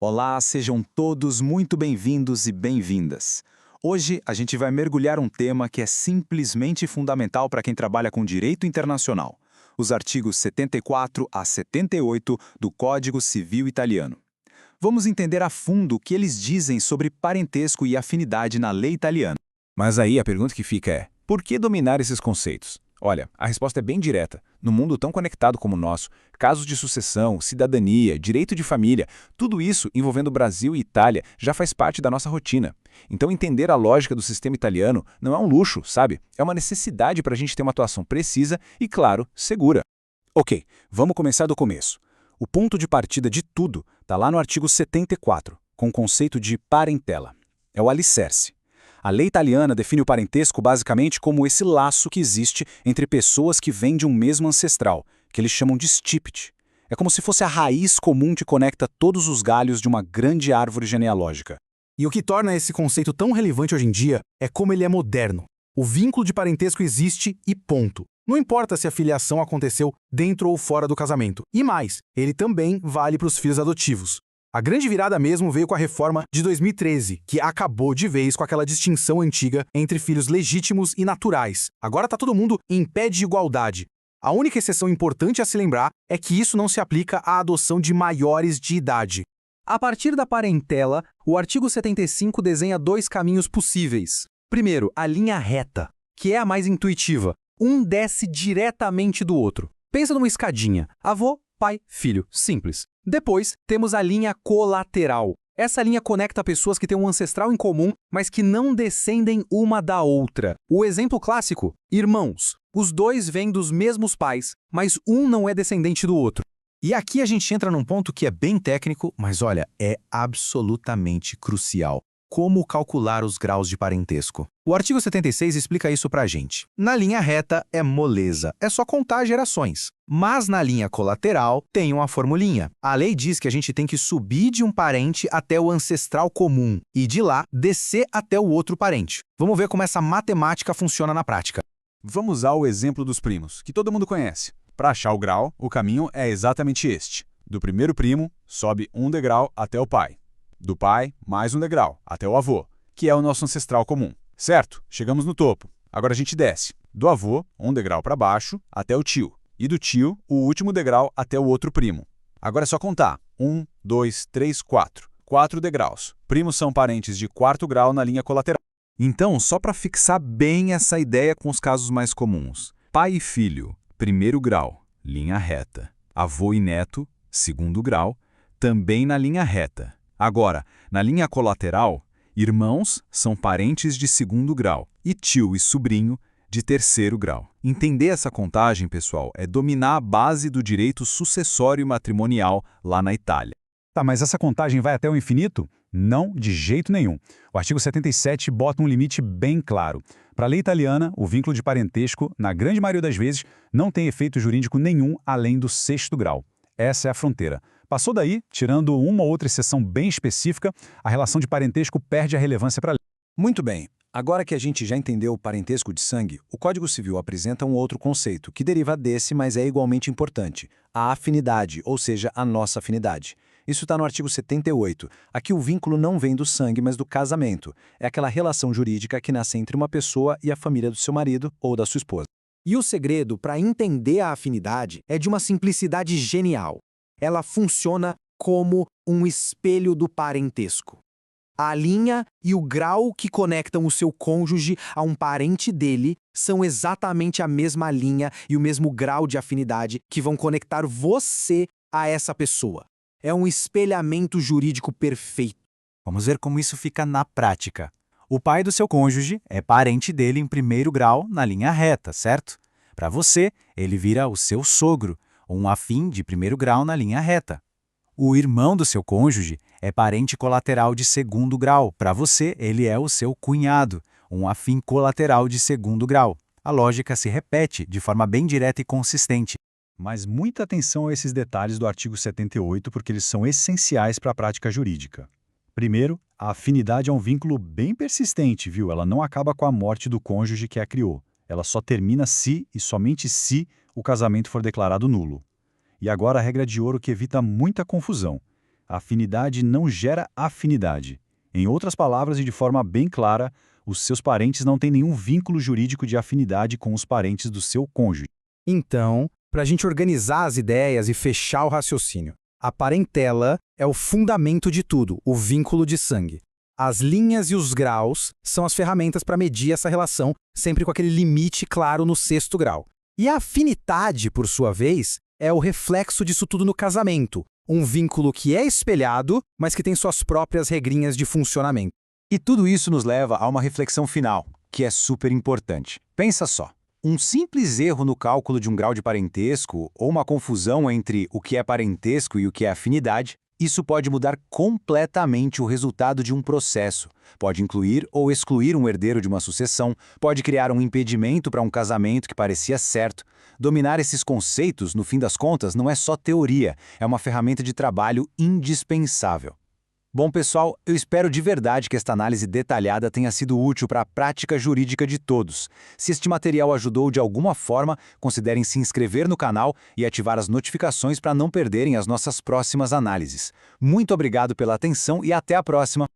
Olá, sejam todos muito bem-vindos e bem-vindas. Hoje a gente vai mergulhar um tema que é simplesmente fundamental para quem trabalha com direito internacional: os artigos 74 a 78 do Código Civil Italiano. Vamos entender a fundo o que eles dizem sobre parentesco e afinidade na lei italiana. Mas aí a pergunta que fica é: por que dominar esses conceitos? Olha, a resposta é bem direta. No mundo tão conectado como o nosso, casos de sucessão, cidadania, direito de família, tudo isso envolvendo Brasil e Itália já faz parte da nossa rotina. Então entender a lógica do sistema italiano não é um luxo, sabe? É uma necessidade para a gente ter uma atuação precisa e, claro, segura. Ok, vamos começar do começo. O ponto de partida de tudo está lá no artigo 74, com o conceito de parentela. É o alicerce. A lei italiana define o parentesco basicamente como esse laço que existe entre pessoas que vêm de um mesmo ancestral, que eles chamam de stipit. É como se fosse a raiz comum que conecta todos os galhos de uma grande árvore genealógica. E o que torna esse conceito tão relevante hoje em dia é como ele é moderno. O vínculo de parentesco existe e ponto. Não importa se a filiação aconteceu dentro ou fora do casamento. E mais, ele também vale para os filhos adotivos. A grande virada mesmo veio com a reforma de 2013, que acabou de vez com aquela distinção antiga entre filhos legítimos e naturais. Agora está todo mundo em pé de igualdade. A única exceção importante a se lembrar é que isso não se aplica à adoção de maiores de idade. A partir da parentela, o artigo 75 desenha dois caminhos possíveis. Primeiro, a linha reta, que é a mais intuitiva. Um desce diretamente do outro. Pensa numa escadinha. Avô, pai, filho. Simples. Depois, temos a linha colateral. Essa linha conecta pessoas que têm um ancestral em comum, mas que não descendem uma da outra. O exemplo clássico: irmãos. Os dois vêm dos mesmos pais, mas um não é descendente do outro. E aqui a gente entra num ponto que é bem técnico, mas olha, é absolutamente crucial. Como calcular os graus de parentesco? O artigo 76 explica isso pra gente. Na linha reta é moleza, é só contar gerações. Mas na linha colateral tem uma formulinha. A lei diz que a gente tem que subir de um parente até o ancestral comum e de lá descer até o outro parente. Vamos ver como essa matemática funciona na prática. Vamos usar o exemplo dos primos, que todo mundo conhece. Para achar o grau, o caminho é exatamente este. Do primeiro primo, sobe um degrau até o pai. Do pai, mais um degrau, até o avô, que é o nosso ancestral comum. Certo? Chegamos no topo. Agora a gente desce. Do avô, um degrau para baixo, até o tio. E do tio, o último degrau até o outro primo. Agora é só contar. 1, 2, 3, 4. 4 degraus. Primos são parentes de quarto grau na linha colateral. Então, só para fixar bem essa ideia com os casos mais comuns: pai e filho, primeiro grau, linha reta. Avô e neto, segundo grau, também na linha reta. Agora, na linha colateral, irmãos são parentes de segundo grau e tio e sobrinho de terceiro grau. Entender essa contagem, pessoal, é dominar a base do direito sucessório matrimonial lá na Itália. Tá, mas essa contagem vai até o infinito? Não, de jeito nenhum. O artigo 77 bota um limite bem claro. Para a lei italiana, o vínculo de parentesco, na grande maioria das vezes, não tem efeito jurídico nenhum além do sexto grau. Essa é a fronteira. Passou daí, tirando uma ou outra exceção bem específica, a relação de parentesco perde a relevância para a lei. Muito bem. Agora que a gente já entendeu o parentesco de sangue, o Código Civil apresenta um outro conceito que deriva desse, mas é igualmente importante: a afinidade, ou seja, a nossa afinidade. Isso está no artigo 78. Aqui o vínculo não vem do sangue, mas do casamento. É aquela relação jurídica que nasce entre uma pessoa e a família do seu marido ou da sua esposa. E o segredo para entender a afinidade é de uma simplicidade genial. Ela funciona como um espelho do parentesco. A linha e o grau que conectam o seu cônjuge a um parente dele são exatamente a mesma linha e o mesmo grau de afinidade que vão conectar você a essa pessoa. É um espelhamento jurídico perfeito. Vamos ver como isso fica na prática. O pai do seu cônjuge é parente dele em primeiro grau na linha reta, certo? Para você, ele vira o seu sogro, um afim de primeiro grau na linha reta. O irmão do seu cônjuge é parente colateral de segundo grau. Para você, ele é o seu cunhado, um afim colateral de segundo grau. A lógica se repete de forma bem direta e consistente. Mas muita atenção a esses detalhes do artigo 78, porque eles são essenciais para a prática jurídica. Primeiro, a afinidade é um vínculo bem persistente, viu? Ela não acaba com a morte do cônjuge que a criou. Ela só termina se e somente se o casamento for declarado nulo. E agora a regra de ouro que evita muita confusão. Afinidade não gera afinidade. Em outras palavras e de forma bem clara, os seus parentes não têm nenhum vínculo jurídico de afinidade com os parentes do seu cônjuge. Então, para a gente organizar as ideias e fechar o raciocínio, a parentela é o fundamento de tudo, o vínculo de sangue. As linhas e os graus são as ferramentas para medir essa relação, sempre com aquele limite claro no 6º grau. E a afinidade, por sua vez, é o reflexo disso tudo no casamento, um vínculo que é espelhado, mas que tem suas próprias regrinhas de funcionamento. E tudo isso nos leva a uma reflexão final, que é super importante. Pensa só. Um simples erro no cálculo de um grau de parentesco ou uma confusão entre o que é parentesco e o que é afinidade, isso pode mudar completamente o resultado de um processo. Pode incluir ou excluir um herdeiro de uma sucessão, pode criar um impedimento para um casamento que parecia certo. Dominar esses conceitos, no fim das contas, não é só teoria, é uma ferramenta de trabalho indispensável. Bom, pessoal, eu espero de verdade que esta análise detalhada tenha sido útil para a prática jurídica de todos. Se este material ajudou de alguma forma, considerem se inscrever no canal e ativar as notificações para não perderem as nossas próximas análises. Muito obrigado pela atenção e até a próxima!